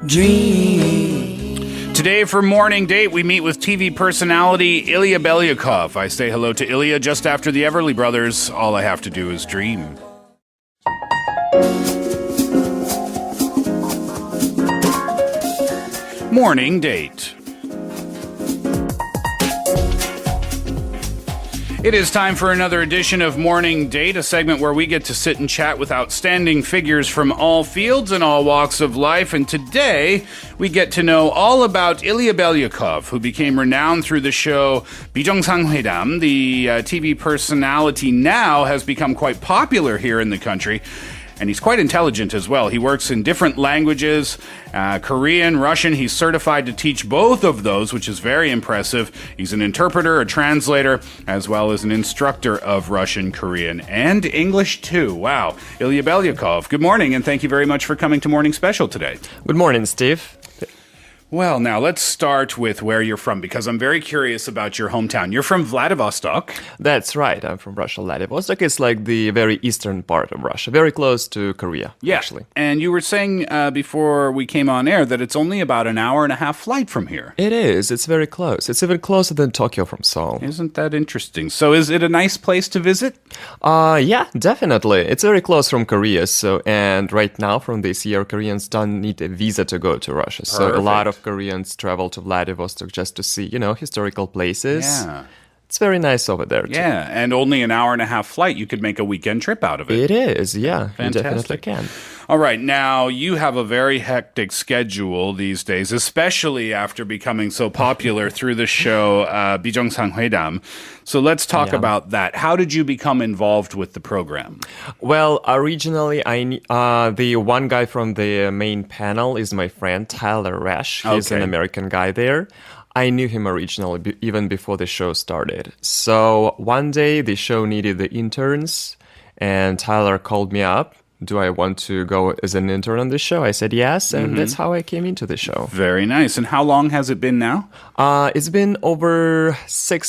dream. Today for Morning Date, we meet with TV personality Ilya Belyakov. I say hello to Ilya just after the Everly Brothers. All I have to do is dream. Morning Date. It is time for another edition of Morning Date, a segment where we get to sit and chat with outstanding figures from all fields and all walks of life. And today, we get to know all about Ilya Belyakov, who became renowned through the show 비정상회담. The TV personality now has become quite popular here in the country. And he's quite intelligent as well. He works in different languages, Korean, Russian. He's certified to teach both of those, which is very impressive. He's an interpreter, a translator, as well as an instructor of Russian, Korean, and English too. Wow. Ilya Belyakov, good morning, and thank you very much for coming to Morning Special today. Good morning, Steve. Well, now let's start with where you're from, because I'm very curious about your hometown. You're from Vladivostok. That's right. I'm from Russia. Vladivostok is like the very eastern part of Russia, very close to Korea, actually. And you were saying before we came on air that it's only about an hour and a half flight from here. It is. It's very close. It's even closer than Tokyo from Seoul. Isn't that interesting? So is it a nice place to visit? Yeah, definitely. It's very close from Korea. And right now, from this year, Koreans don't need a visa to go to Russia. So Perfect. a lot of Koreans travel to Vladivostok just to see, historical places. Yeah. It's very nice over there, too. Yeah, and only an hour and a half flight. You could make a weekend trip out of it. It is, yeah. Fantastic. You definitely can. All right, now you have a very hectic schedule these days, especially after becoming so popular through the show 비정상회담. So let's talk about that. How did you become involved with the program? Well, originally, the one guy from the main panel is my friend, Tyler Resch. He's an American guy there. I knew him originally, even before the show started. So one day, the show needed the interns, and Tyler called me up. Do I want to go as an intern on this show? I said yes, and that's how I came into the show. Very nice. And how long has it been now? It's been over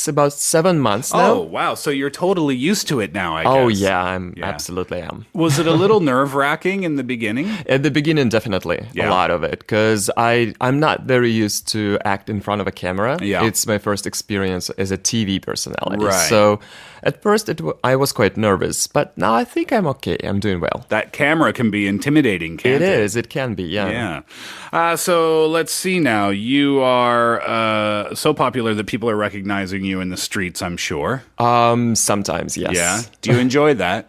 about 7 months now. Oh, wow. So you're totally used to it now, I guess. Oh, yeah, absolutely am. Was it a little nerve-wracking in the beginning? At the beginning, definitely. A lot of it. Because I'm not very used to act in front of a camera. Yeah. It's my first experience as a TV personality. Right. So at first, I was quite nervous. But now I think I'm okay. I'm doing well. That camera can be intimidating, can't it? It is. It can be, yeah. So let's see now. You are so popular that people are recognizing you in the streets, I'm sure. Sometimes, yes. Yeah. Do you enjoy that?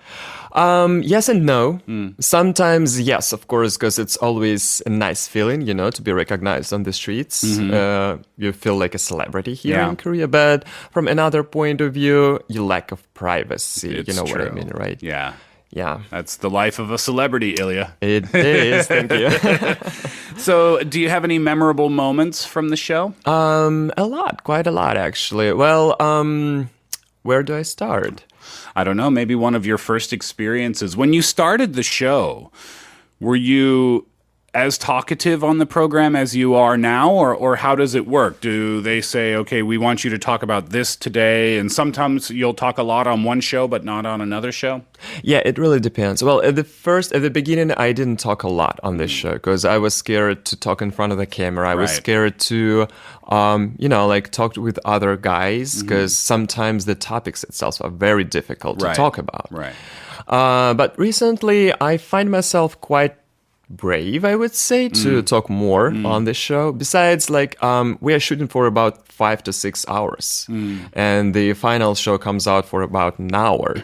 Yes and no. Sometimes, yes, of course, because it's always a nice feeling, to be recognized on the streets. You feel like a celebrity here in Korea. But from another point of view, you lack of privacy. It's you know true. what I mean, right? Yeah. Yeah. That's the life of a celebrity, Ilya. It is. Thank you. So, do you have any memorable moments from the show? A lot. Quite a lot, actually. Well, where do I start? I don't know. Maybe one of your first experiences. When you started the show, were you as talkative on the program as you are now, or how does it work? Do they say, okay, we want you to talk about this today, and sometimes you'll talk a lot on one show but not on another show? Yeah, it really depends. Well, at the beginning, I didn't talk a lot on this show because I was scared to talk in front of the camera. I was scared to, talk with other guys because sometimes the topics itself are very difficult to talk about. Right. But recently, I find myself quite brave, I would say, to talk more on this show. Besides, we are shooting for about 5 to 6 hours, and the final show comes out for about an hour.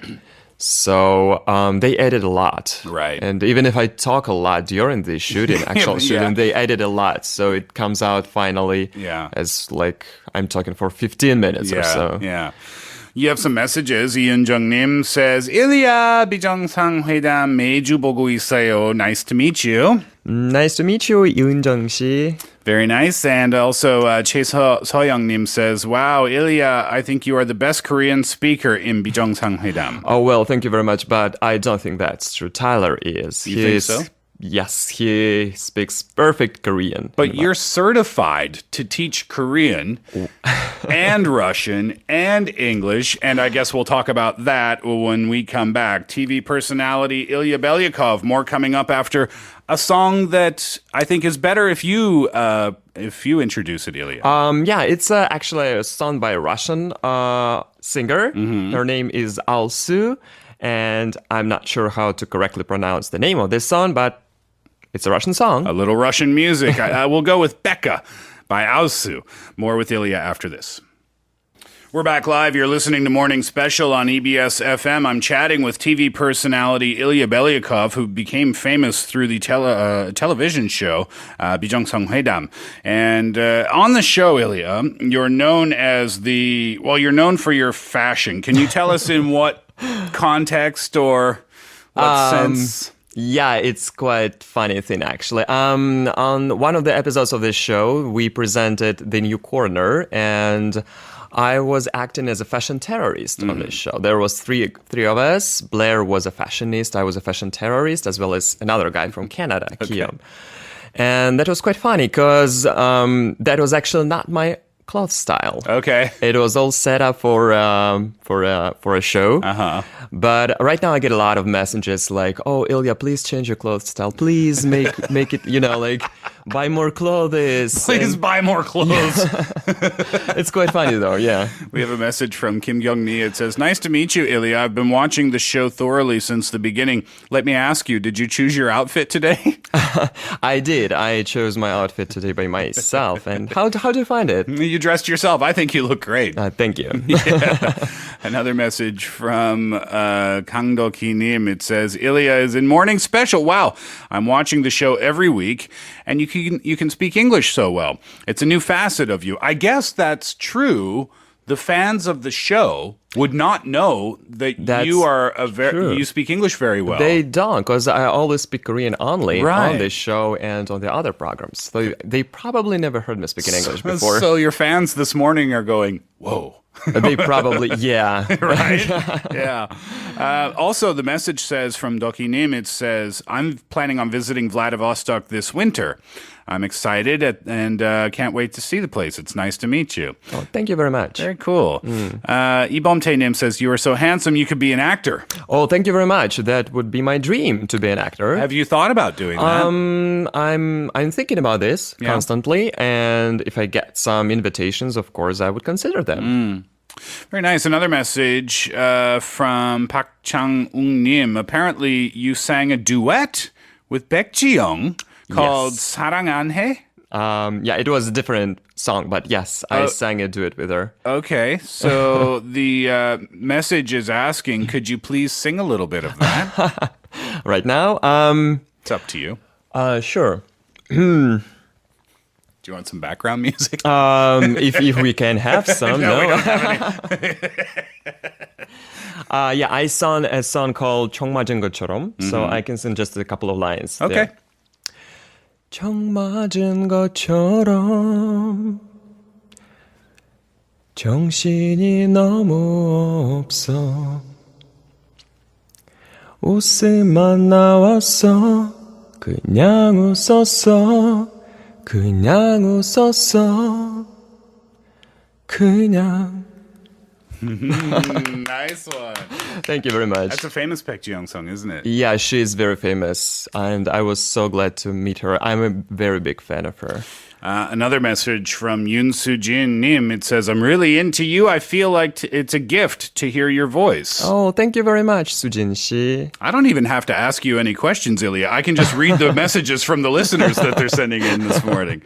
So they edit a lot. Right. And even if I talk a lot during the shooting, shooting, they edit a lot. So it comes out finally as I'm talking for 15 minutes or so. Yeah. You have some messages. 이은정님 says, Ilya, 비정상회담 매주 보고 있어요. Nice to meet you. Nice to meet you, 이은정 씨. Very nice. And also, 최서영님 says, wow, Ilya, I think you are the best Korean speaker in 비정상회담. Oh, well, thank you very much, but I don't think that's true. Tyler is. You think so? Yes, he speaks perfect Korean. But you're certified to teach Korean and Russian and English, and I guess we'll talk about that when we come back. TV personality Ilya Belyakov, more coming up after a song that I think is better if you introduce it, Ilya. Yeah, it's actually a song by a Russian singer. Her name is Alsu, and I'm not sure how to correctly pronounce the name of this song, but it's a Russian song. A little Russian music. I will go with Becca by Alsu. More with Ilya after this. We're back live. You're listening to Morning Special on EBS FM. I'm chatting with TV personality Ilya Belyakov, who became famous through the television show 비정상회담. And on the show, Ilya, you're known for your fashion. Can you tell us in what context or what sense? Yeah, it's quite funny thing actually. On one of the episodes of this show, we presented the new corner, and I was acting as a fashion terrorist on this show. There was three of us. Blair was a fashionist. I was a fashion terrorist, as well as another guy from Canada, Kiam. And that was quite funny because that was actually not my clothes style. Okay. It was all set up for a show. But right now I get a lot of messages like, "Oh, Ilya, please change your clothes style. Please make it, like buy more clothes. Please buy more clothes." It's quite funny though, yeah. We have a message from Kim Kyung-ni. It says, "Nice to meet you, Ilya. I've been watching the show thoroughly since the beginning. Let me ask you, did you choose your outfit today?" I did. I chose my outfit today by myself. And how do you find it? You dressed yourself. I think you look great. Thank you. Yeah. Another message from Kang Do-ki Nim. It says, "Ilya is in Morning Special. Wow, I'm watching the show every week, and you can speak English so well. It's a new facet of you." I guess that's true. The fans of the show would not know that you are you speak English very well. They don't, because I always speak Korean only on this show and on the other programs. So they probably never heard me speak in English before. So your fans this morning are going, "Whoa." They probably, yeah. Right? Yeah. Also, the message says from Doki Nim, it says, "I'm planning on visiting Vladivostok this winter. I'm excited and can't wait to see the place. It's nice to meet you." Oh, thank you very much. Very cool. Ibomte Nim says, "You are so handsome, you could be an actor." Oh, thank you very much. That would be my dream, to be an actor. Have you thought about doing that? I'm thinking about this constantly, and if I get some invitations, of course, I would consider them. Very nice. Another message from Park Chang-ung Nim. Apparently, you sang a duet with Baek Ji-young called 사랑 안 해? Yeah, it was a different song, but yes, I sang a duet with her. Okay, so the message is asking, could you please sing a little bit of that? Right now? It's up to you. Sure. Do you want some background music? If we can have some, no. We don't have any. Yeah, I sang a song called 정 맞은 것처럼, so I can sing just a couple of lines. Okay. There. 정 맞은 것처럼 정신이 너무 없어 웃음만 나왔어 그냥 웃었어 그냥 웃었어 그냥 Nice one. Thank you very much. That's a famous Baek Ji-young song, isn't it? Yeah, she's very famous, and I was so glad to meet her. I'm a very big fan of her. Another message from Yoon Soo-jin Nim. It says, "I'm really into you. I feel like it's a gift to hear your voice." Oh, thank you very much, Soo-jin shi. I don't even have to ask you any questions, Ilya. I can just read the messages from the listeners that they're sending in this morning.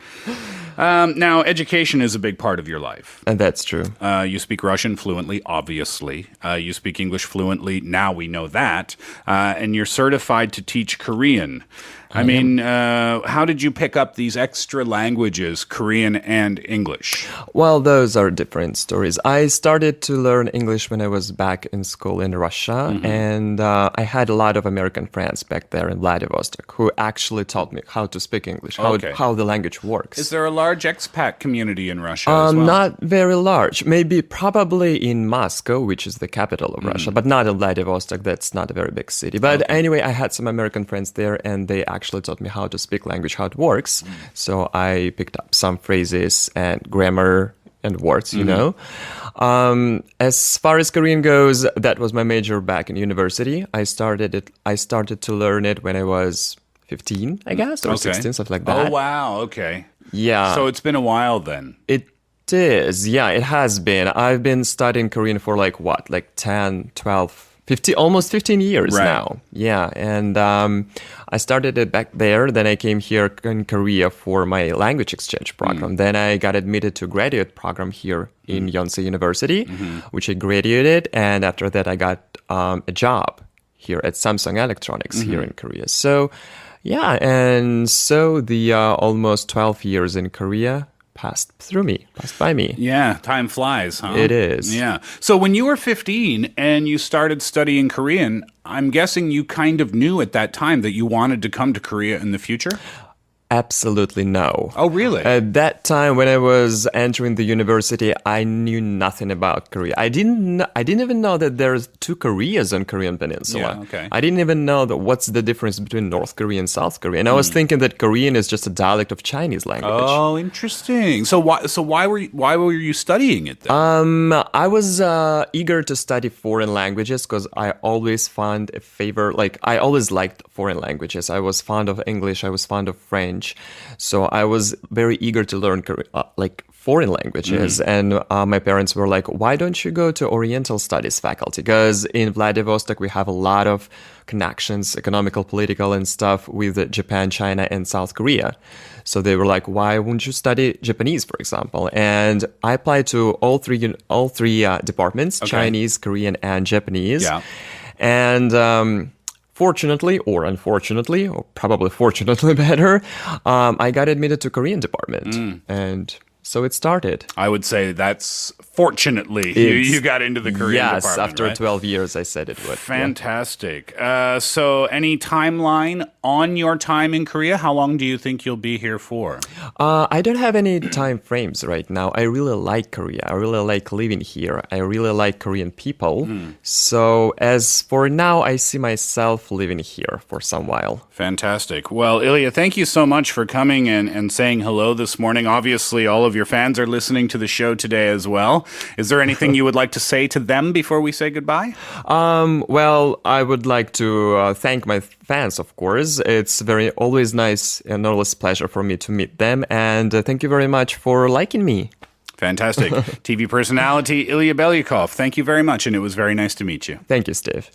Now, education is a big part of your life. And that's true. You speak Russian fluently, obviously. You speak English fluently. Now we know that. And you're certified to teach Korean. I mean, how did you pick up these extra languages, Korean and English? Well, those are different stories. I started to learn English when I was back in school in Russia, and I had a lot of American friends back there in Vladivostok who actually taught me how to speak English, how the language works. Is there a large expat community in Russia as well? Not very large. Maybe probably in Moscow, which is the capital of Russia, but not in Vladivostok. That's not a very big city. But anyway, I had some American friends there, and they actually taught me how to speak language, how it works. So I picked up some phrases and grammar and words, you know. As far as Korean goes, that was my major back in university. I started to learn it when I was 15, I guess, or 16, something like that. Oh, wow. Okay. Yeah. So it's been a while then. It is. Yeah, it has been. I've been studying Korean for like 10, 12, 15, almost 15 years now. Yeah. And I started it back there. Then I came here in Korea for my language exchange program. Then I got admitted to graduate program here in Yonsei University, which I graduated. And after that, I got a job here at Samsung Electronics here in Korea. So, yeah. And so the almost 12 years in Korea passed by me. Yeah, time flies, huh? It is. Yeah. So when you were 15 and you started studying Korean, I'm guessing you kind of knew at that time that you wanted to come to Korea in the future? Absolutely no. Oh, really? At that time, when I was entering the university, I knew nothing about Korea. I didn't even know that there's two Koreas on Korean Peninsula. Yeah, okay. I didn't even know that what's the difference between North Korea and South Korea. And I was thinking that Korean is just a dialect of Chinese language. Oh, interesting. So why were you studying it then? I was eager to study foreign languages because I always I always liked foreign languages. I was fond of English. I was fond of French. So I was very eager to learn foreign languages. And my parents were like, why don't you go to Oriental Studies faculty? Because in Vladivostok, we have a lot of connections, economical, political, and stuff with Japan, China, and South Korea. So they were like, why wouldn't you study Japanese, for example? And I applied to all three departments, Chinese, Korean, and Japanese. Yeah. And fortunately or unfortunately, or probably fortunately better, I got admitted to Korean department. And so it started. I would say that's fortunately you got into the Korean department. Yes, after right? 12 years, I said it would. Fantastic. So any timeline on your time in Korea? How long do you think you'll be here for? I don't have any time frames right now. I really like Korea. I really like living here. I really like Korean people. So as for now, I see myself living here for some while. Fantastic. Well, Ilya, thank you so much for coming and saying hello this morning. Obviously, all of your fans are listening to the show today as well. Is there anything you would like to say to them before we say goodbye? Well, I would like to thank my fans, of course. It's always nice and always pleasure for me to meet them. And thank you very much for liking me. Fantastic. TV personality Ilya Belyakov, thank you very much. And it was very nice to meet you. Thank you, Steve.